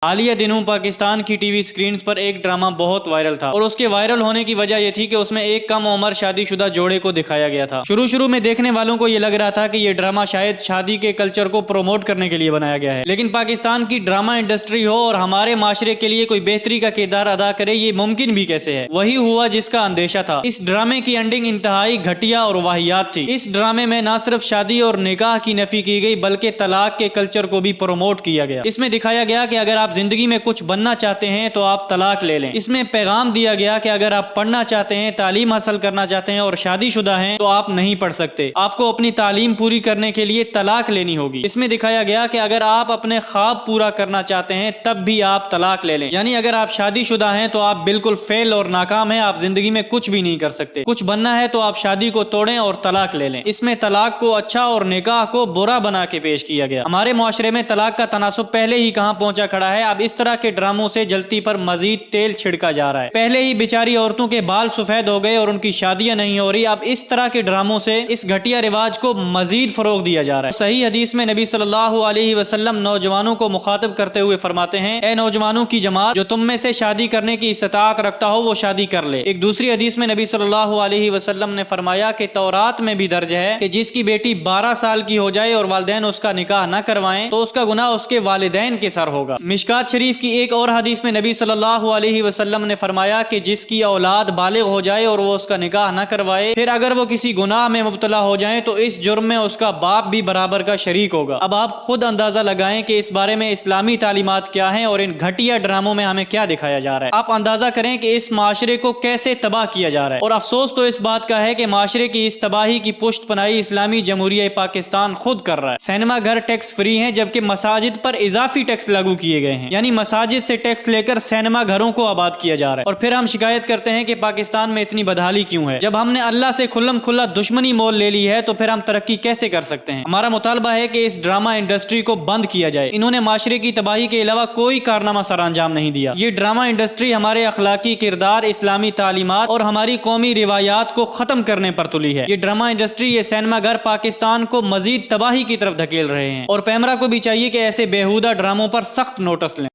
حالیہ دنوں پاکستان کی ٹی وی سکرینز پر ایک ڈرامہ بہت وائرل تھا اور اس کے وائرل ہونے کی وجہ یہ تھی کہ اس میں ایک کم عمر شادی شدہ جوڑے کو دکھایا گیا تھا۔ شروع میں دیکھنے والوں کو یہ لگ رہا تھا کہ یہ ڈرامہ شاید شادی کے کلچر کو پروموٹ کرنے کے لیے بنایا گیا ہے، لیکن پاکستان کی ڈرامہ انڈسٹری ہو اور ہمارے معاشرے کے لیے کوئی بہتری کا کردار ادا کرے، یہ ممکن بھی کیسے ہے؟ وہی ہوا جس کا اندیشہ تھا۔ اس ڈرامے کی اینڈنگ انتہائی گھٹیا اور واہیات تھی۔ اس ڈرامے میں نہ صرف شادی اور نکاح کی نفی کی گئی بلکہ طلاق کے کلچر کو بھی پروموٹ کیا گیا۔ اس میں دکھایا گیا کہ اگر آپ زندگی میں کچھ بننا چاہتے ہیں تو آپ طلاق لے لیں۔ اس میں پیغام دیا گیا کہ اگر آپ پڑھنا چاہتے ہیں، تعلیم حاصل کرنا چاہتے ہیں اور شادی شدہ ہیں تو آپ نہیں پڑھ سکتے، آپ کو اپنی تعلیم پوری کرنے کے لیے طلاق لینی ہوگی۔ اس میں دکھایا گیا کہ اگر آپ اپنے خواب پورا کرنا چاہتے ہیں تب بھی آپ طلاق لے لیں، یعنی اگر آپ شادی شدہ ہیں تو آپ بالکل فیل اور ناکام ہیں، آپ زندگی میں کچھ بھی نہیں کر سکتے۔ کچھ بننا ہے تو آپ شادی کو توڑیں اور طلاق لے لیں۔ اس میں طلاق کو اچھا اور نکاح کو برا بنا کے پیش کیا گیا۔ ہمارے معاشرے میں طلاق کا تناسب پہلے ہی کہاں پہنچا کھڑا ہے، اب اس طرح کے ڈراموں سے جلتی پر مزید تیل چھڑکا جا رہا ہے۔ پہلے ہی بیچاری عورتوں کے بال سفید ہو گئے اور ان کی شادیاں نہیں ہو رہی، اب اس طرح کے ڈراموں سے اس گھٹیا رواج کو مزید فروغ دیا جا رہا ہے۔ صحیح حدیث میں نبی صلی اللہ علیہ وسلم نوجوانوں کو مخاطب کرتے ہوئے فرماتے ہیں، اے نوجوانوں کی جماعت، جو تم میں سے شادی کرنے کی استطاعت رکھتا ہو وہ شادی کر لے۔ ایک دوسری حدیث میں نبی صلی اللہ علیہ وسلم نے فرمایا کہ تورات میں بھی درج ہے کہ جس کی بیٹی 12 سال کی ہو جائے اور والدین اس کا نکاح نہ کروائیں تو اس کا گناہ اس کے والدین کے سر ہوگا۔ مشکات شریف کی ایک اور حدیث میں نبی صلی اللہ علیہ وسلم نے فرمایا کہ جس کی اولاد بالغ ہو جائے اور وہ اس کا نکاح نہ کروائے، پھر اگر وہ کسی گناہ میں مبتلا ہو جائیں تو اس جرم میں اس کا باپ بھی برابر کا شریک ہوگا۔ اب آپ خود اندازہ لگائیں کہ اس بارے میں اسلامی تعلیمات کیا ہیں اور ان گھٹیا ڈراموں میں ہمیں کیا دکھایا جا رہا ہے۔ آپ اندازہ کریں کہ اس معاشرے کو کیسے تباہ کیا جا رہا ہے، اور افسوس تو اس بات کا ہے کہ معاشرے کی اس تباہی کی پشت پناہی اسلامی جمہوریہ پاکستان خود کر رہا ہے۔ سینما گھر ٹیکس فری ہیں جبکہ مساجد پر اضافی ٹیکس لاگو کیے گئے ہیں، یعنی مساجد سے ٹیکس لے کر سینما گھروں کو آباد کیا جا رہا ہے، اور پھر ہم شکایت کرتے ہیں کہ پاکستان میں اتنی بدحالی کیوں ہے۔ جب ہم نے اللہ سے کھلم کھلا دشمنی مول لے لی ہے تو پھر ہم ترقی کیسے کر سکتے ہیں؟ ہمارا مطالبہ ہے کہ اس ڈرامہ انڈسٹری کو بند کیا جائے۔ انہوں نے معاشرے کی تباہی کے علاوہ کوئی کارنامہ سر انجام نہیں دیا۔ یہ ڈرامہ انڈسٹری ہمارے اخلاقی کردار، اسلامی تعلیمات اور ہماری قومی روایات کو ختم کرنے پر تلی ہے۔ یہ ڈرامہ انڈسٹری، یہ سینما گھر پاکستان کو مزید تباہی کی طرف دھکیل رہے ہیں، اور پیمرا کو بھی چاہیے کہ ایسے بیہودہ ڈراموں پر سخت نوٹس لیں۔